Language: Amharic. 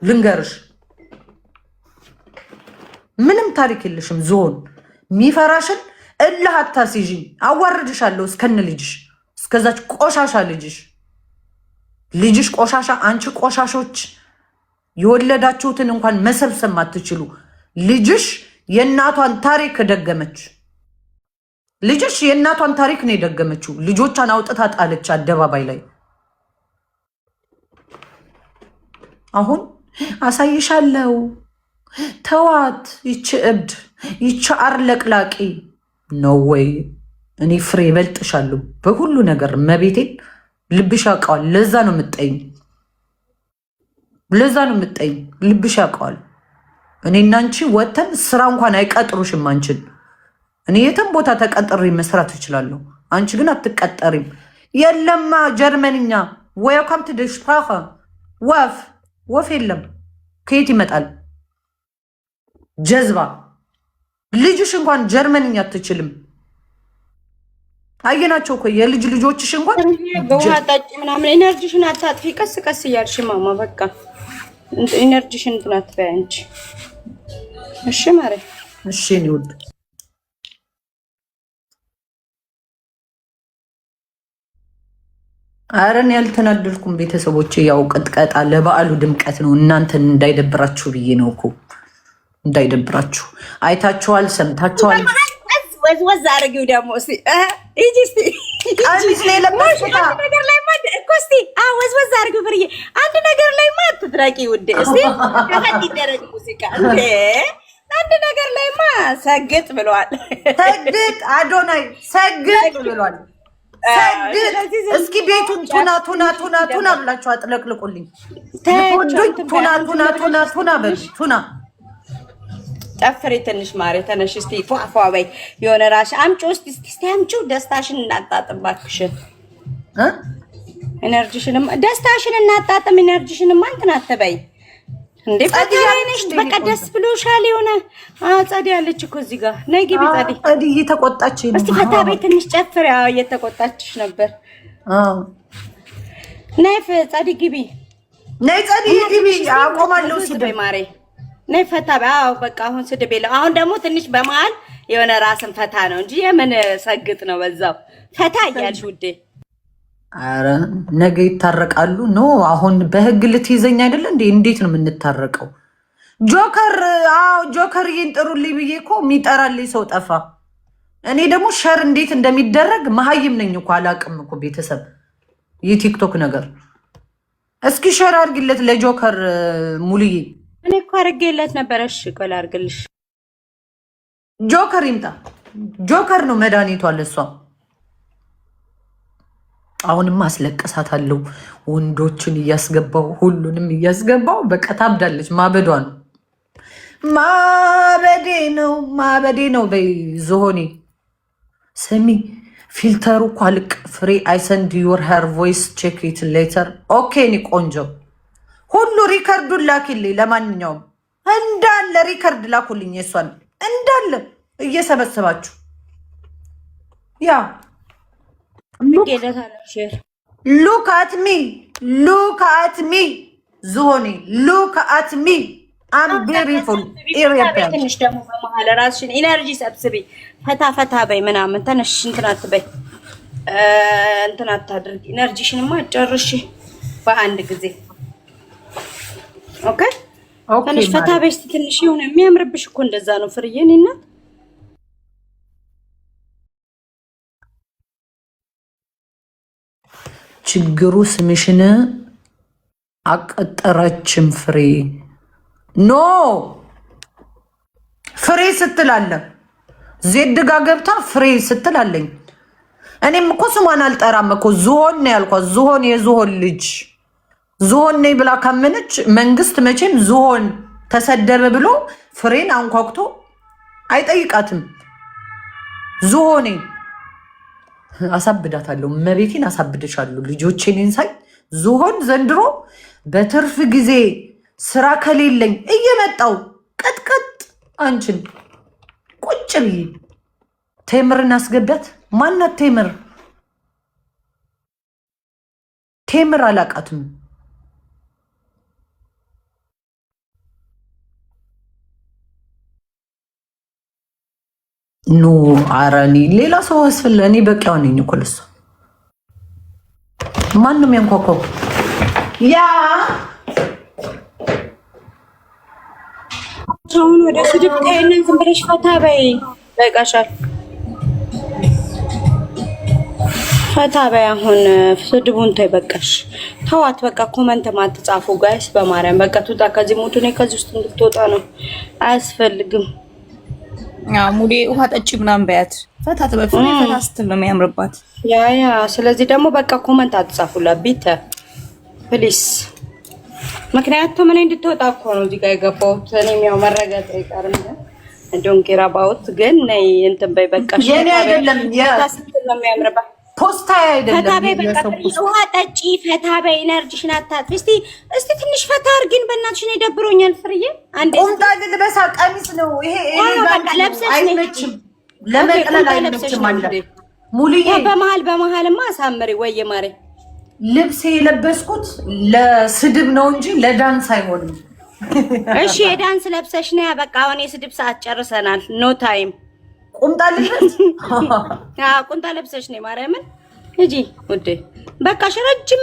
ልንገርሽ ምንም ታሪክ የለሽም ዝሆን ሚፈራሽን እልህ አታስይዥኝ አዋርድሻለሁ እስከነ ልጅሽ እስከዛች ቆሻሻ ልጅሽ ቆሻሻ አንቺ ቆሻሾች የወለዳችሁትን እንኳን መሰብሰብ ማትችሉ ልጅሽ የእናቷን ታሪክ ደገመች ልጅሽ የእናቷን ታሪክ ነው የደገመችው ልጆቿን አውጥታ ጣለች አደባባይ ላይ አሁን አሳይሻለሁ ተዋት ይች እብድ ይች አርለቅላቂ ነው ወይ እኔ ፍሬ በልጥሻለሁ በሁሉ ነገር መቤቴን ልብሽ ያውቀዋል ለዛ ነው የምጠይኝ ልብሽ ያውቀዋል እኔና አንቺ ወተን ስራ እንኳን አይቀጥሩሽም አንቺን እኔ የትም ቦታ ተቀጥሬ መስራት እችላለሁ አንቺ ግን አትቀጠሪም የለማ ጀርመንኛ ዌልካም ቱ ዲ ስፕራኸ ወፍ የለም ከየት ይመጣል ጀዝባ ልጅሽ እንኳን ጀርመንኛ አትችልም አየናቸው እኮ የልጅ ልጆችሽ እንኳን በውሃ ጠጪ ምናምን ኢነርጂሽን አታጥፊ ቀስ ቀስ እያልሽ ማማ በቃ ኢነርጂሽን እንትን አትበይ አንቺ እሺ ማሬ እሺ ነው አረን ያልተናደድኩም ቤተሰቦቼ ያው ቅጥቀጣ ለበዓሉ ድምቀት ነው እናንተን እንዳይደብራችሁ ብዬ ነው እኮ እንዳይደብራችሁ አይታችኋል ሰምታችኋል ወዝ አድርጊው ደግሞ እስቲ እጂ እስቲ ቀሚስ ላይ ለማሽታ ነገር ላይ ማድ ኮስቲ ወዝ አድርጊው ብርዬ አንድ ነገር ላይ ማድ ትድራቂ ውድ እስቲ ከፈት ይደረግ ሙዚቃ አንድ ነገር ላይ ሰግጥ ብለዋል ሰግጥ አዶናይ ሰግጥ ብለዋል እስኪ ቤቱን ቱና ብላችሁ አጥለቅልቁልኝ ቱና በል ቱና ጨፍሪ ትንሽ ማሬ ተነሽ እስቲ ፏፏ በይ የሆነ ራሽ አምጪ እስቲ አምጪው ደስታሽን እናጣጥም እባክሽን ኤነርጂሽንም ደስታሽን እናጣጥም ኤነርጂሽንም እንትን አትበይ እንዴ ፈታይነሽ በቃ ደስ ብሎሻል የሆነ ጸዲ ያለች እኮ እዚህ ጋር ነይ ግቢ ጸዲ እየተቆጣች ነው እስቲ ፈታ በይ ትንሽ ጨፍሪ እየተቆጣችሽ ነበር ነይ ጸዲ ግቢ አቆማለሁ ስደይ ማሬ ነይ ፈታ በይ በቃ አሁን ስድብ የለም አሁን ደግሞ ትንሽ በመሃል የሆነ ራስን ፈታ ነው እንጂ የምን ሰግጥ ነው በዛው ፈታ እያልሽ ውዴ አረ ነገ ይታረቃሉ ኖ አሁን በህግ ልትይዘኝ አይደለ እንዴ እንዴት ነው የምንታረቀው ጆከር ይንጥሩልኝ ብዬ እኮ የሚጠራልኝ ሰው ጠፋ እኔ ደግሞ ሸር እንዴት እንደሚደረግ መሀይም ነኝ እኮ አላቅም እኮ ቤተሰብ የቲክቶክ ነገር እስኪ ሸር አድርጊለት ለጆከር ሙሉዬ እኔ እኮ አድርጌለት ነበር እሺ ቆይ ላድርግልሽ ጆከር ይምጣ ጆከር ነው መድኃኒቷ ለሷ አሁንም አስለቀሳታለሁ ወንዶችን እያስገባው ሁሉንም እያስገባው በቃ ታብዳለች ማበዷ ነው ማበዴ ነው በይ ዝሆኔ ስሚ ፊልተሩ እኮ አልቅ ፍሬ አይ ሰንድ ዩር ሄር ቮይስ ቼክ ኢት ሌተር ኦኬ ኒ ቆንጆ ሁሉ ሪከርዱን ላኪልኝ ለማንኛውም እንዳለ ሪከርድ ላኩልኝ የሷን እንዳለ እየሰበሰባችሁ ያ ሉክ አት ሚ ዝሆኔ ሉክ አት ሚ አም ቢዩቲፉል ኢትዮጵያ ትንሽ ደግሞ በመሀል ራስሽን ኢነርጂ ሰብስቢ ፈታ በይ ምናምን ተነሽ እንትን አትበይ እንትን አታድርጊ ኢነርጂሽንማ ጨርሽ በአንድ ጊዜ ኦኬ ትንሽ ፈታ በይ ትንሽ ይሁን የሚያምርብሽ እኮ እንደዛ ነው ፍርዬ እኔ እናት ችግሩ ስምሽን አቀጠረችም ፍሬ ኖ ፍሬ ስትላለ ዜድ ጋ ገብታ ፍሬ ስትላለኝ እኔም እኮ ስሟን አልጠራም እኮ ዝሆን ነው ያልኳት ዝሆን የዝሆን ልጅ ዝሆን ነኝ ብላ ካመነች መንግስት መቼም ዝሆን ተሰደበ ብሎ ፍሬን አንኳኩቶ አይጠይቃትም ዝሆኔ አሳብዳታለሁ መቤቴን አሳብድሻለሁ ልጆቼን እንሳይ ዝሆን ዘንድሮ በትርፍ ጊዜ ስራ ከሌለኝ እየመጣው ቀጥቀጥ አንቺን ቁጭ ብዬ ቴምርን አስገቢያት ማናት ቴምር አላቃትም ኖ አረኒ ሌላ ሰው አስፈለ እኔ በቃ ነኝ እኮ ለሱ ማንም ያንኳኳው ያ አሁን ወደ ስድብ ታይነን ዝም ብለሽ ፈታ በይ በቃሻል ፈታ በይ አሁን ስድቡን ተይ በቃሽ ተዋት በቃ ኮመንት ማትጻፉ ጋይስ በማርያም በቃ ትውጣ ከዚህ ሞቱ ነው ከዚህ ውስጥ እንድትወጣ ነው አያስፈልግም ሙሌ ውሃ ጠጪ ምናምን በያት ፈታ ተበፍሪ ፈታ ስትል ነው የሚያምርባት ያ ስለዚህ ደግሞ በቃ ኮመንት አትጻፉላት ቢተ ፕሊስ ምክንያቱም እኔ እንድትወጣ እኮ ነው እዚህ ጋር የገባሁት እኔም ያው መረጋት አይቀርም እንደውን ኪራባውት ግን ነይ እንትን በይ በቃ የኔ አይደለም ስትል ነው የሚያምርባት ፖስታ አይደለም ፈታ በይ በቃ ውሃ ጠጪ ፈታ በይ ኤነርጂሽን አታጥፊ እስቲ ትንሽ ፈታ አድርጊን በእናትሽ ነው ደብሮኛል ፍርዬ አንዴ ቁምጣ ልበሳ ቀሚስ ነው ይሄ በቃ ለብሰሽ አይመችም ለመቅለል አይመችም ማለት ሙሉዬ በመሃልማ አሳምሪ ወይ ማሬ ልብስ የለበስኩት ለስድብ ነው እንጂ ለዳንስ አይሆንም እሺ የዳንስ ለብሰሽ ነው በቃ አሁን የስድብ ሰዓት ጨርሰናል ኖ ታይም ቁምጣ ልበስ ቁምጣ ለብሰሽ ነው ማርያምን እጂ ውዴ በቃ ረጅም